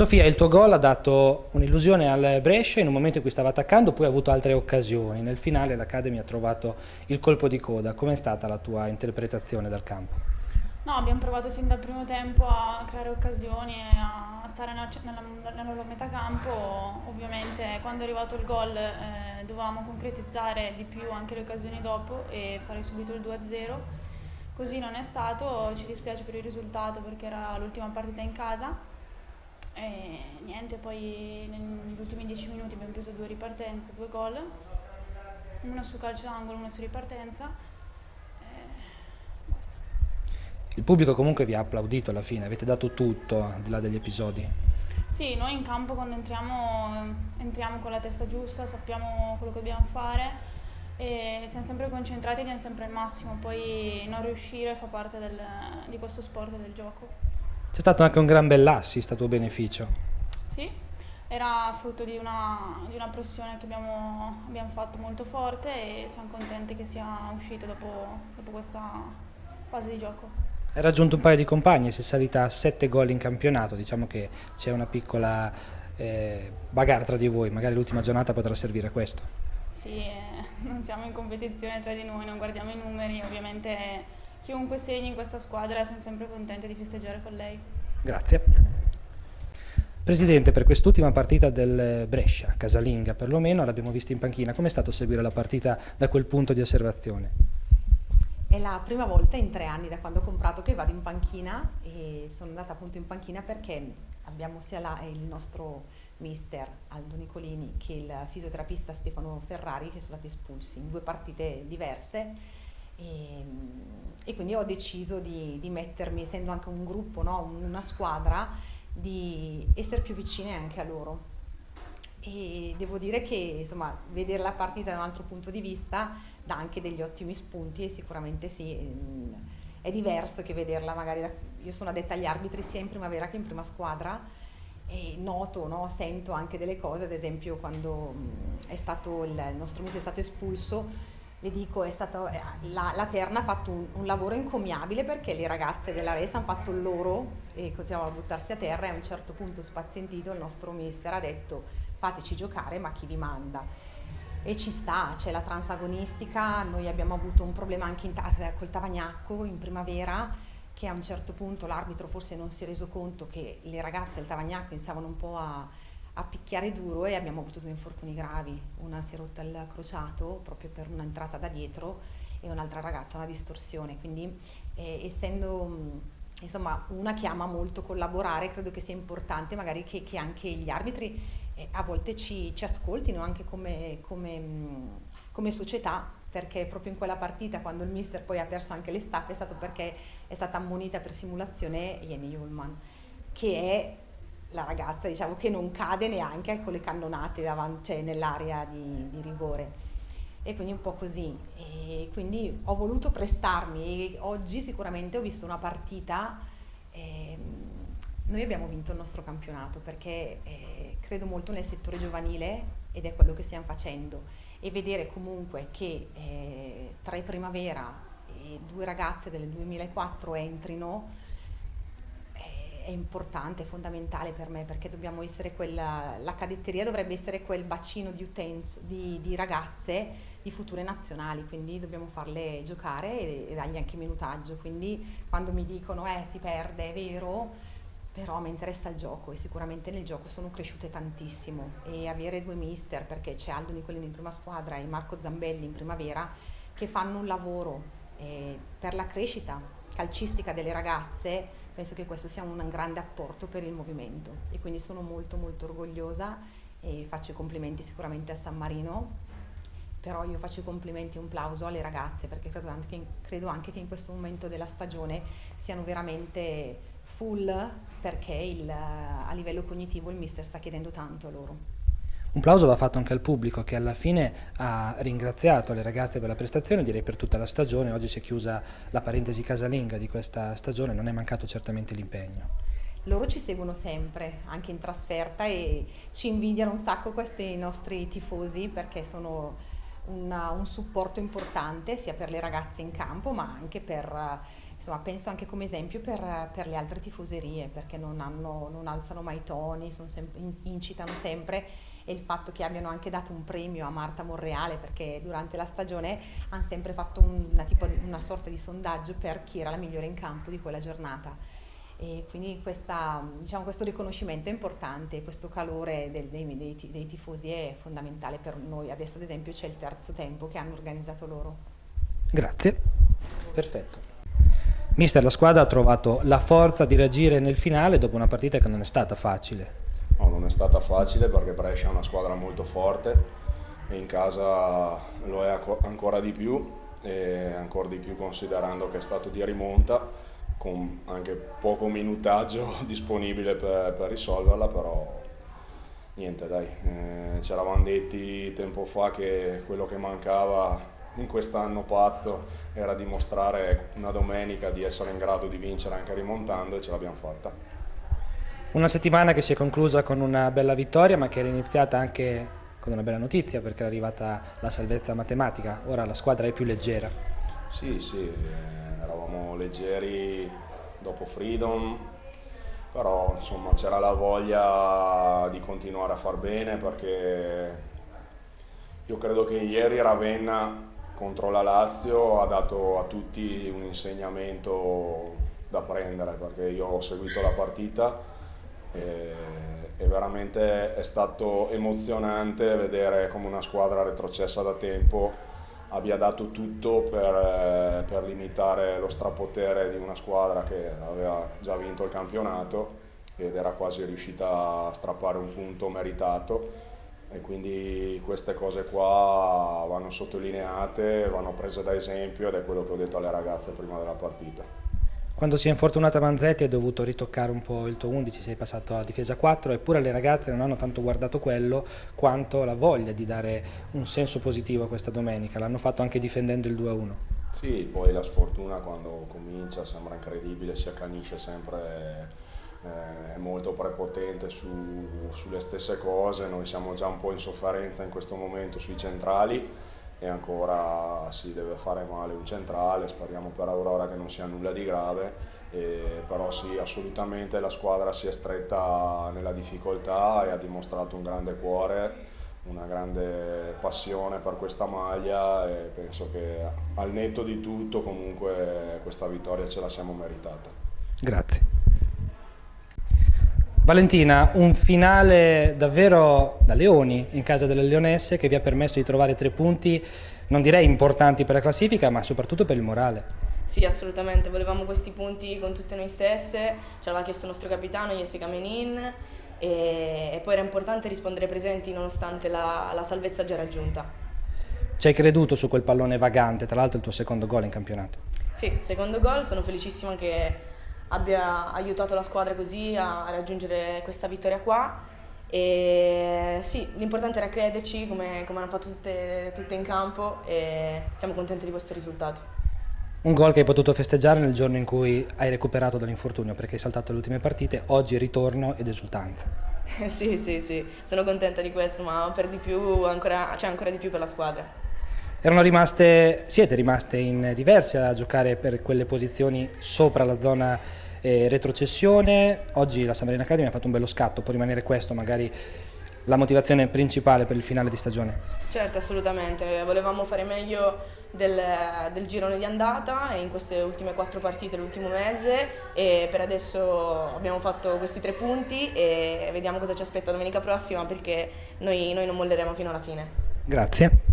Sofia, il tuo gol ha dato un'illusione al Brescia in un momento in cui stava attaccando, poi ha avuto altre occasioni. Nel finale l'Academy ha trovato il colpo di coda. Com'è stata la tua interpretazione dal campo? No, abbiamo provato sin dal primo tempo a creare occasioni e a stare nella loro metà campo. Ovviamente quando è arrivato il gol dovevamo concretizzare di più anche le occasioni dopo e fare subito il 2-0. Così non è stato, ci dispiace per il risultato perché era l'ultima partita in casa e niente, poi negli ultimi 10 minuti abbiamo preso due ripartenze, due gol, uno su calcio d'angolo, uno su ripartenza. Basta. Il pubblico comunque vi ha applaudito alla fine, avete dato tutto al di là degli episodi. Sì, noi in campo quando entriamo con la testa giusta, sappiamo quello che dobbiamo fare e siamo sempre concentrati e diamo sempre il massimo, poi non riuscire fa parte di questo sport e del gioco. C'è stato anche un gran bell'assist a tuo beneficio. Sì, era frutto di una pressione che abbiamo fatto molto forte e siamo contenti che sia uscito dopo questa fase di gioco. Hai raggiunto un paio di compagni, sei salita a 7 gol in campionato, diciamo che c'è una piccola bagarre tra di voi, magari l'ultima giornata potrà servire a questo. Sì, non siamo in competizione tra di noi, non guardiamo i numeri, ovviamente chiunque segni in questa squadra siamo sempre contenti di festeggiare con lei. Grazie. Presidente, per quest'ultima partita del Brescia, casalinga perlomeno, l'abbiamo vista in panchina, com'è stato seguire la partita da quel punto di osservazione? È la prima volta in 3 anni da quando ho comprato che vado in panchina e sono andata appunto in panchina perché abbiamo sia il nostro mister Aldo Nicolini che il fisioterapista Stefano Ferrari che sono stati espulsi in 2 partite diverse e, e quindi ho deciso di mettermi, essendo anche un gruppo, no? Una squadra, di essere più vicine anche a loro. E devo dire che insomma vedere la partita da un altro punto di vista dà anche degli ottimi spunti e sicuramente sì, è diverso che vederla magari io sono addetta agli arbitri sia in primavera che in prima squadra e noto, no? Sento anche delle cose, ad esempio quando è stato il nostro mister è stato espulso, le dico la Terna ha fatto un lavoro encomiabile perché le ragazze della Res hanno fatto il loro e continuavano a buttarsi a terra e a un certo punto spazientito il nostro mister ha detto fateci giocare ma chi vi manda? E ci sta, c'è la transagonistica, noi abbiamo avuto un problema anche col Tavagnacco in primavera che a un certo punto l'arbitro forse non si è reso conto che le ragazze del Tavagnacco iniziavano un po' a picchiare duro e abbiamo avuto 2 infortuni gravi, una si è rotta il crociato proprio per un'entrata da dietro e un'altra ragazza una distorsione, quindi essendo insomma una che ama molto collaborare credo che sia importante magari che anche gli arbitri a volte ci ascoltino anche come società, perché proprio in quella partita quando il mister poi ha perso anche le staffe è stato perché è stata ammonita per simulazione Jenny Ullman, che è la ragazza diciamo che non cade neanche con le cannonate davanti, cioè nell'area di rigore. E quindi un po' così, e quindi ho voluto prestarmi e oggi sicuramente ho visto una partita, noi abbiamo vinto il nostro campionato perché credo molto nel settore giovanile ed è quello che stiamo facendo e vedere comunque che 3 primavera e 2 ragazze del 2004 entrino è importante, è fondamentale per me perché dobbiamo essere la cadetteria dovrebbe essere quel bacino di utenze, di ragazze di future nazionali, quindi dobbiamo farle giocare e dargli anche minutaggio, quindi quando mi dicono si perde, è vero, però mi interessa il gioco e sicuramente nel gioco sono cresciute tantissimo e avere 2 mister perché c'è Aldo Nicolini in prima squadra e Marco Zambelli in primavera che fanno un lavoro per la crescita calcistica delle ragazze, penso che questo sia un grande apporto per il movimento e quindi sono molto molto orgogliosa e faccio i complimenti sicuramente a San Marino, però io faccio i complimenti e un plauso alle ragazze perché credo anche che in questo momento della stagione siano veramente full perché a livello cognitivo il mister sta chiedendo tanto a loro. Un plauso va fatto anche al pubblico che alla fine ha ringraziato le ragazze per la prestazione, direi per tutta la stagione. Oggi si è chiusa la parentesi casalinga di questa stagione, non è mancato certamente l'impegno. Loro ci seguono sempre, anche in trasferta e ci invidiano un sacco questi nostri tifosi perché sono un supporto importante sia per le ragazze in campo ma anche insomma, penso anche come esempio per le altre tifoserie, perché non alzano mai i toni, incitano sempre, e il fatto che abbiano anche dato un premio a Marta Monreale, perché durante la stagione hanno sempre fatto una sorta di sondaggio per chi era la migliore in campo di quella giornata. E quindi questo riconoscimento è importante, questo calore dei tifosi è fondamentale per noi. Adesso ad esempio c'è il terzo tempo che hanno organizzato loro. Grazie, perfetto. Mister, la squadra ha trovato la forza di reagire nel finale dopo una partita che non è stata facile. No, non è stata facile perché Brescia è una squadra molto forte e in casa lo è ancora di più, e ancora di più considerando che è stato di rimonta, con anche poco minutaggio disponibile per risolverla, però niente dai, ci eravamo detti tempo fa che quello che mancava in quest'anno pazzo era dimostrare una domenica di essere in grado di vincere anche rimontando, e ce l'abbiamo fatta. Una settimana che si è conclusa con una bella vittoria, ma che era iniziata anche con una bella notizia, perché è arrivata la salvezza matematica. Ora la squadra è più leggera. Sì, eravamo leggeri dopo Freedom, però insomma c'era la voglia di continuare a far bene, perché io credo che ieri Ravenna contro la Lazio ha dato a tutti un insegnamento da prendere, perché io ho seguito la partita e veramente è stato emozionante vedere come una squadra retrocessa da tempo abbia dato tutto per limitare lo strapotere di una squadra che aveva già vinto il campionato ed era quasi riuscita a strappare un punto meritato, e quindi queste cose qua vanno sottolineate, vanno prese da esempio, ed è quello che ho detto alle ragazze prima della partita. Quando si è infortunata Manzetti hai dovuto ritoccare un po' il tuo 11, sei passato alla difesa 4, eppure le ragazze non hanno tanto guardato quello quanto la voglia di dare un senso positivo a questa domenica, l'hanno fatto anche difendendo il 2-1. Sì, poi la sfortuna quando comincia sembra incredibile, si accanisce sempre, è molto prepotente sulle stesse cose. Noi siamo già un po' in sofferenza in questo momento sui centrali e ancora si deve fare male un centrale, speriamo per Aurora che non sia nulla di grave, però sì, assolutamente la squadra si è stretta nella difficoltà e ha dimostrato un grande cuore, una grande passione per questa maglia, e penso che al netto di tutto comunque questa vittoria ce la siamo meritata. Grazie. Valentina, un finale davvero da leoni in casa delle Leonesse che vi ha permesso di trovare 3 punti, non direi importanti per la classifica, ma soprattutto per il morale. Sì, assolutamente, volevamo questi punti con tutte noi stesse, ce l'aveva chiesto il nostro capitano Jessica Menin, e poi era importante rispondere presenti nonostante la salvezza già raggiunta. Ci hai creduto su quel pallone vagante, tra l'altro il tuo secondo gol in campionato. Sì, secondo gol, sono felicissima che abbia aiutato la squadra così a raggiungere questa vittoria qua, e sì, l'importante era crederci come hanno fatto tutte in campo, e siamo contenti di questo risultato. Un gol che hai potuto festeggiare nel giorno in cui hai recuperato dall'infortunio, perché hai saltato le ultime partite, oggi ritorno ed esultanza. Sì, sono contenta di questo, ma per di più ancora di più per la squadra. Siete rimaste in diverse a giocare per quelle posizioni sopra la zona retrocessione. Oggi la San Marino Academy ha fatto un bello scatto, può rimanere questo magari la motivazione principale per il finale di stagione? Certo, assolutamente, volevamo fare meglio del girone di andata in queste ultime 4 partite, l'ultimo mese, e per adesso abbiamo fatto questi 3 punti e vediamo cosa ci aspetta domenica prossima, perché noi non molleremo fino alla fine. Grazie.